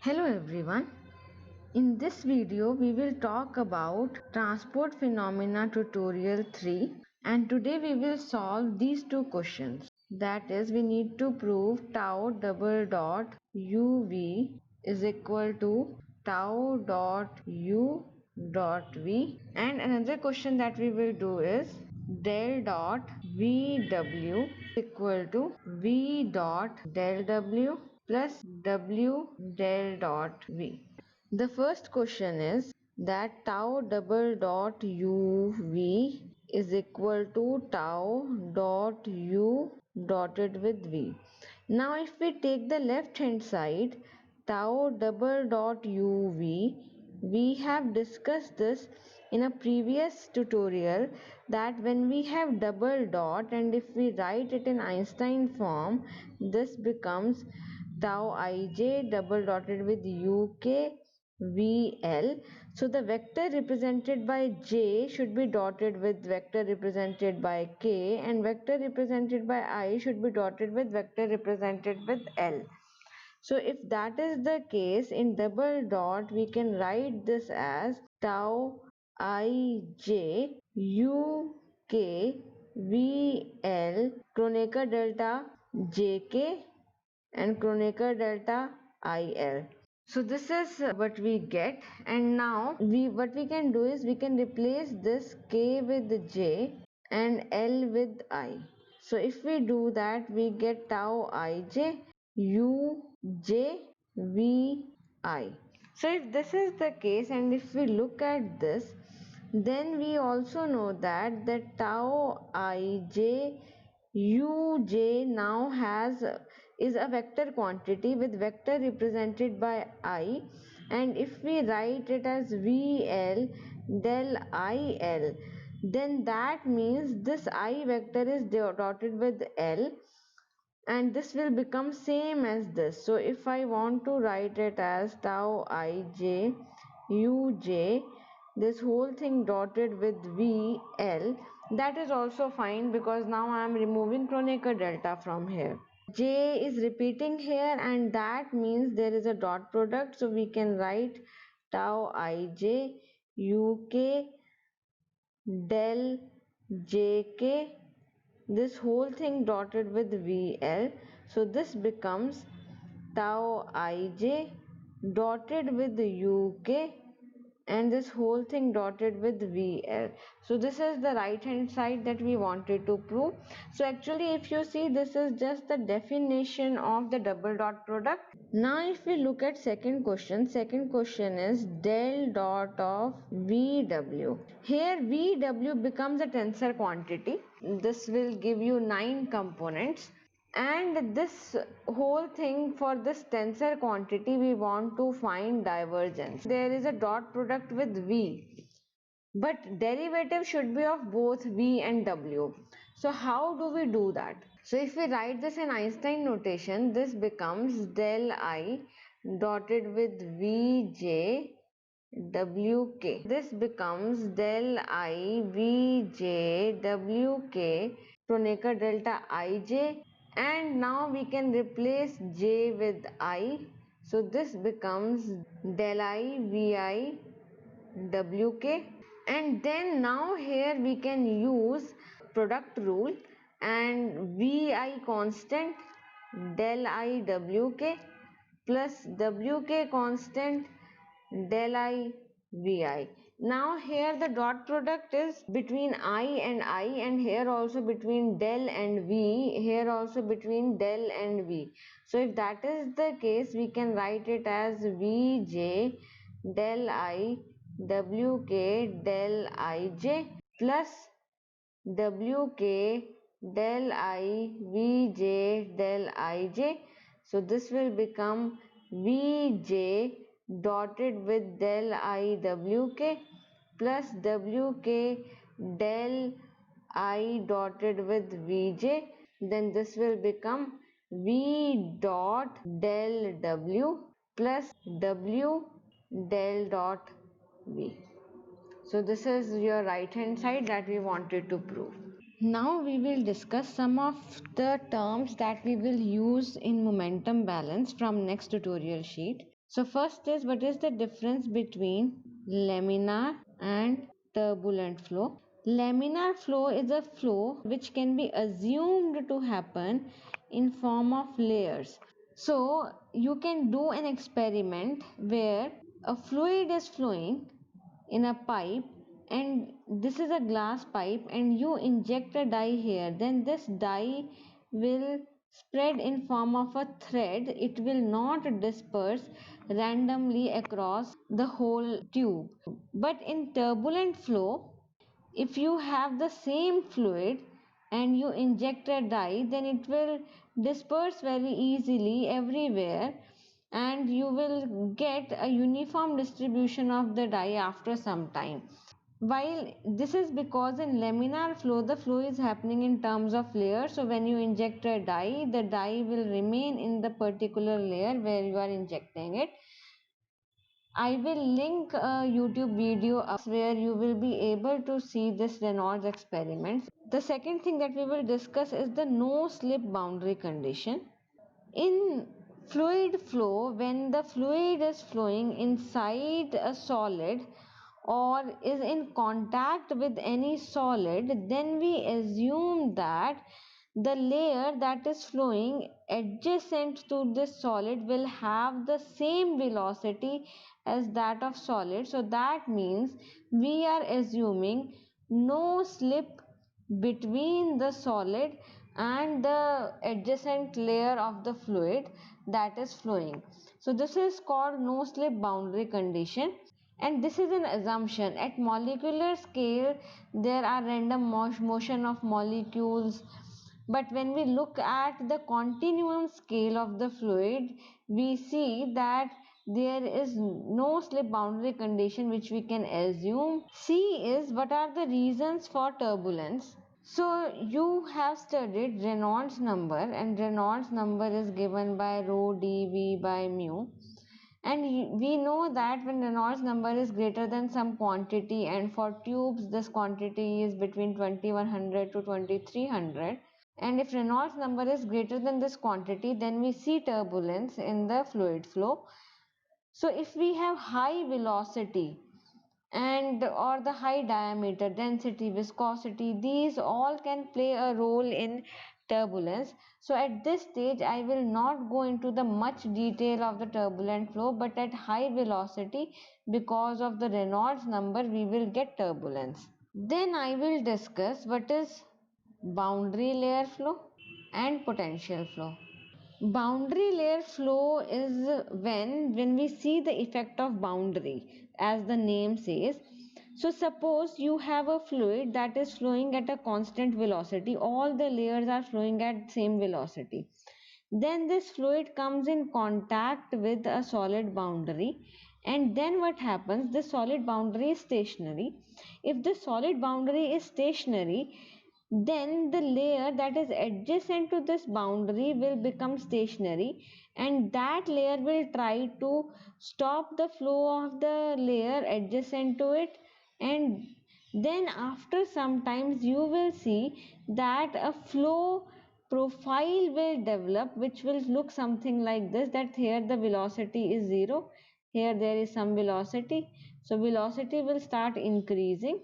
Hello everyone. In this video we will talk about transport phenomena tutorial 3, and today we will solve these two questions. That is, we need to prove tau double dot uv is equal to tau dot u dot v, and another question that we will do is del dot vw equal to v dot del w plus w del dot v. The first question is that tau double dot uv is equal to tau dot u dotted with v. Now if we take the left hand side, tau double dot uv, we have discussed this in a previous tutorial that when we have double dot and if we write it in Einstein form, this becomes tau ij double dotted with uk vl. So the vector represented by j should be dotted with vector represented by k, and vector represented by I should be dotted with vector represented with l. So if that is the case, in double dot we can write this as tau ij uk vl Kronecker delta jk and Kronecker delta il. So this is what we get, and now what we can do is we can replace this k with j and l with I. So if we do that, we get tau ij uj vi. So if this is the case, and if we look at this, then we also know that the tau ij uj now is a vector quantity with vector represented by I, and if we write it as vl del il, then that means this I vector is dotted with l, and this will become same as this. So if I want to write it as tau ij uj, this whole thing dotted with vl, that is also fine because now I am removing Kronecker delta from here. J is repeating here, and that means there is a dot product, so we can write tau ij uk del jk, this whole thing dotted with vl. So this becomes tau ij dotted with uk and this whole thing dotted with vl. So this is the right hand side that we wanted to prove. So actually if you see, this is just the definition of the double dot product. Now if we look at second question is del dot of vw. Here vw becomes a tensor quantity. This will give you 9 components, and this whole thing, for this tensor quantity we want to find divergence. There is a dot product with v, but derivative should be of both v and w. So how do we do that? So if we write this in Einstein notation, this becomes del I dotted with vj wk. This becomes del I vj wk Kronecker delta ij, and now we can replace j with I. So this becomes del I vi wk, and then now here we can use product rule, and vi constant del I wk plus wk constant del I vi. Now here the dot product is between I, and here also between del and v, here also between del and v. So if that is the case, we can write it as vj del I wk del ij plus wk del I vj del ij. So this will become vj dotted with del I wk plus wk del I dotted with vj. Then this will become v dot del w plus w del dot v. So this is your right hand side that we wanted to prove. Now we will discuss some of the terms that we will use in momentum balance from next tutorial sheet. So first is, what is the difference between laminar and turbulent flow? Laminar flow is a flow which can be assumed to happen in form of layers. So you can do an experiment where a fluid is flowing in a pipe, and this is a glass pipe, and you inject a dye here, then this dye will spread in form of a thread. It will not disperse randomly across the whole tube. But in turbulent flow, if you have the same fluid and you inject a dye, then it will disperse very easily everywhere, and you will get a uniform distribution of the dye after some time. While this is because in laminar flow, the flow is happening in terms of layers. So when you inject a dye, the dye will remain in the particular layer where you are injecting it. I will link a YouTube video where you will be able to see this Reynolds experiment. The second thing that we will discuss is the no slip boundary condition. In fluid flow, when the fluid is flowing inside a solid or is in contact with any solid, then we assume that the layer that is flowing adjacent to this solid will have the same velocity as that of solid. So that means we are assuming no slip between the solid and the adjacent layer of the fluid that is flowing. So this is called no slip boundary condition, and this is an assumption. At molecular scale there are random motion of molecules, but when we look at the continuum scale of the fluid, we see that there is no slip boundary condition which we can assume. C is, what are the reasons for turbulence? So you have studied Reynolds number, and Reynolds number is given by rho dV by mu, and we know that when Reynolds number is greater than some quantity, and for tubes this quantity is between 2100 to 2300, and if Reynolds number is greater than this quantity, then we see turbulence in the fluid flow. So if we have high velocity and or the high diameter, density, viscosity, these all can play a role in turbulence. So at this stage I will not go into the much detail of the turbulent flow, but at high velocity, because of the Reynolds number, we will get turbulence. Then I will discuss what is boundary layer flow and potential flow. Boundary layer flow is when we see the effect of boundary, as the name says. So suppose you have a fluid that is flowing at a constant velocity, all the layers are flowing at same velocity. Then this fluid comes in contact with a solid boundary, and then what happens? The solid boundary is stationary. If the solid boundary is stationary, then the layer that is adjacent to this boundary will become stationary, and that layer will try to stop the flow of the layer adjacent to it. And then after some times you will see that a flow profile will develop, which will look something like this, that here the velocity is 0, here there is some velocity, so velocity will start increasing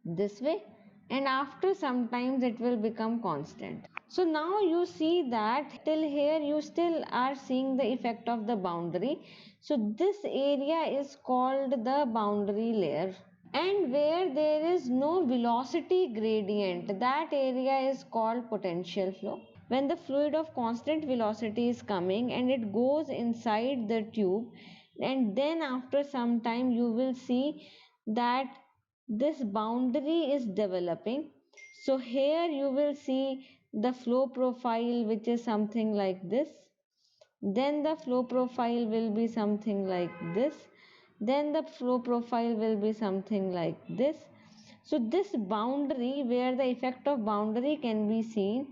this way, and after sometimes it will become constant. So now you see that till here you still are seeing the effect of the boundary. So this area is called the boundary layer, and where there is no velocity gradient, that area is called potential flow. When the fluid of constant velocity is coming and it goes inside the tube, and then after some time you will see that this boundary is developing. So here you will see the flow profile, which is something like this. Then the flow profile will be something like this. Then the flow profile will be something like this. So this boundary, where the effect of boundary can be seen,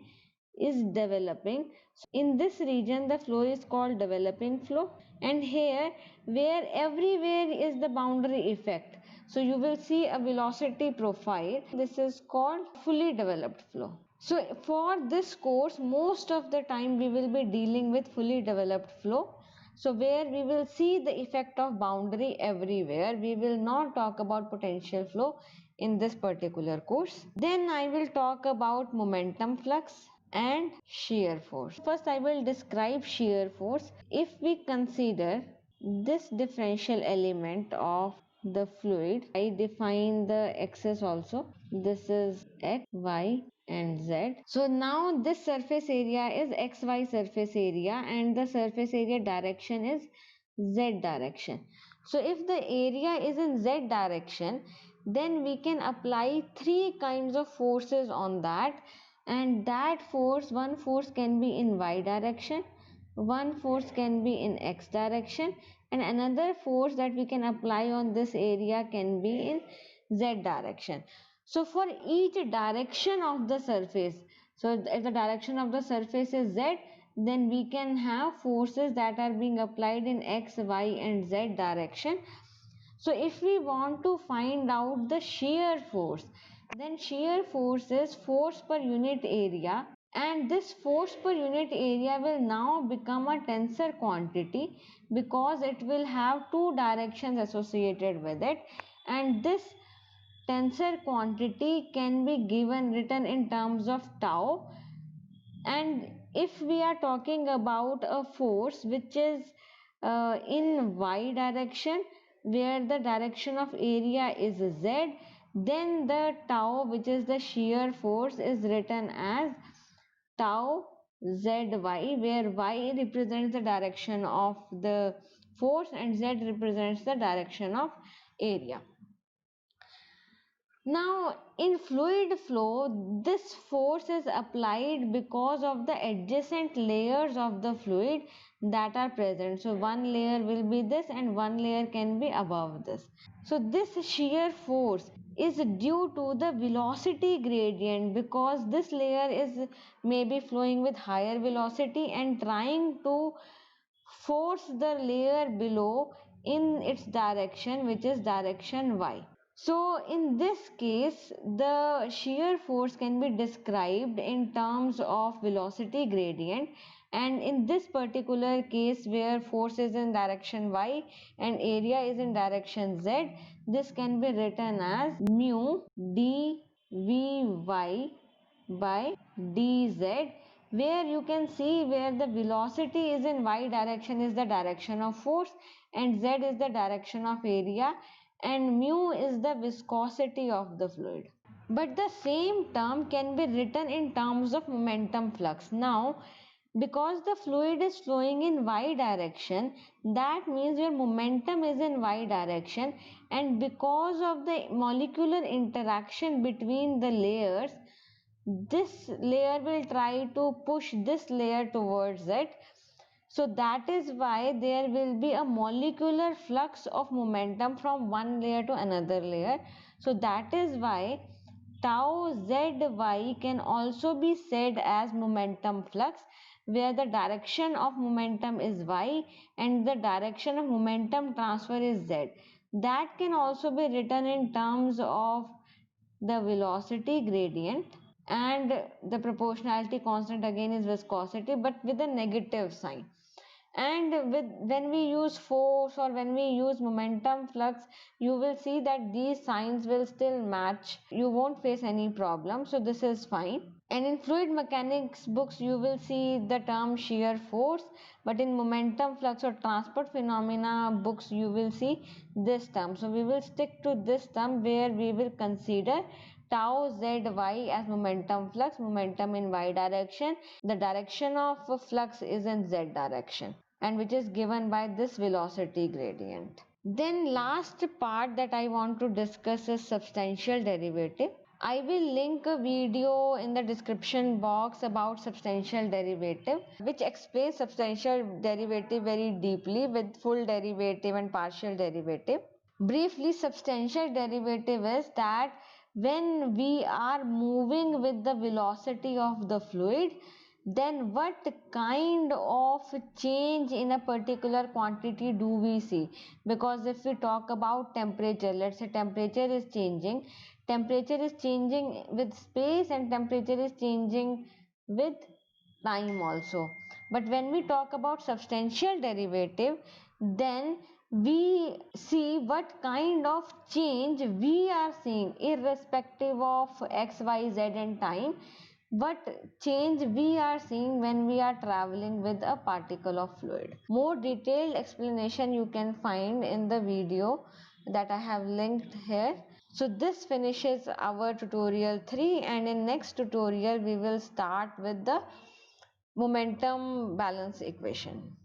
is developing. In this region the flow is called developing flow, and here where everywhere is the boundary effect, so you will see a velocity profile, this is called fully developed flow. So for this course most of the time we will be dealing with fully developed flow. So where we will see the effect of boundary everywhere. We will not talk about potential flow in this particular course. Then I will talk about momentum flux and shear force. First I will describe shear force. If we consider this differential element of the fluid, I define the axis also. This is x, y and z. So now this surface area is xy surface area and the surface area direction is z direction. So if the area is in z direction, then we can apply three kinds of forces on that, and that force, one force can be in y direction, one force can be in x direction, and another force that we can apply on this area can be in z direction. So for each direction of the surface, so if the direction of the surface is z, then we can have forces that are being applied in x, y and z direction. So if we want to find out the shear force, then shear force is force per unit area, and this force per unit area will now become a tensor quantity because it will have two directions associated with it, and this tensor quantity can be given written in terms of tau. And if we are talking about a force which is in y direction, where the direction of area is z, then the tau, which is the shear force, is written as tau zy, where y represents the direction of the force and z represents the direction of area. Now in fluid flow, this force is applied because of the adjacent layers of the fluid that are present. So one layer will be this and one layer can be above this. So this shear force is due to the velocity gradient, because this layer is maybe flowing with higher velocity and trying to force the layer below in its direction, which is direction y. So in this case, the shear force can be described in terms of velocity gradient, and in this particular case where force is in direction y and area is in direction z, this can be written as mu dvy by dz, where you can see where the velocity is in y direction is the direction of force and z is the direction of area and mu is the viscosity of the fluid. But the same term can be written in terms of momentum flux. Now, because the fluid is flowing in y direction, that means your momentum is in y direction, and because of the molecular interaction between the layers, this layer will try to push this layer towards it. So that is why there will be a molecular flux of momentum from one layer to another layer. So that is why tau zy can also be said as momentum flux, where the direction of momentum is y and the direction of momentum transfer is z. That can also be written in terms of the velocity gradient, and the proportionality constant again is viscosity but with a negative sign. And when we use force or when we use momentum flux, you will see that these signs will still match, you won't face any problem, so this is fine. And in fluid mechanics books you will see the term shear force, but in momentum flux or transport phenomena books you will see this term. So we will stick to this term where we will consider tau zy as momentum flux, momentum in y direction, the direction of flux is in z direction, and which is given by this velocity gradient. Then last part that I want to discuss is substantial derivative. I will link a video in the description box about substantial derivative, which explains substantial derivative very deeply with full derivative and partial derivative. Briefly, substantial derivative is that when we are moving with the velocity of the fluid, then what kind of change in a particular quantity do we see? Because if we talk about temperature, let's say temperature is changing with space and temperature is changing with time also. But when we talk about substantial derivative, then we see what kind of change we are seeing irrespective of x, y, z and time. What change we are seeing when we are traveling with a particle of fluid. More detailed explanation you can find in the video that I have linked here. So this finishes our tutorial 3, and in next tutorial we will start with the momentum balance equation.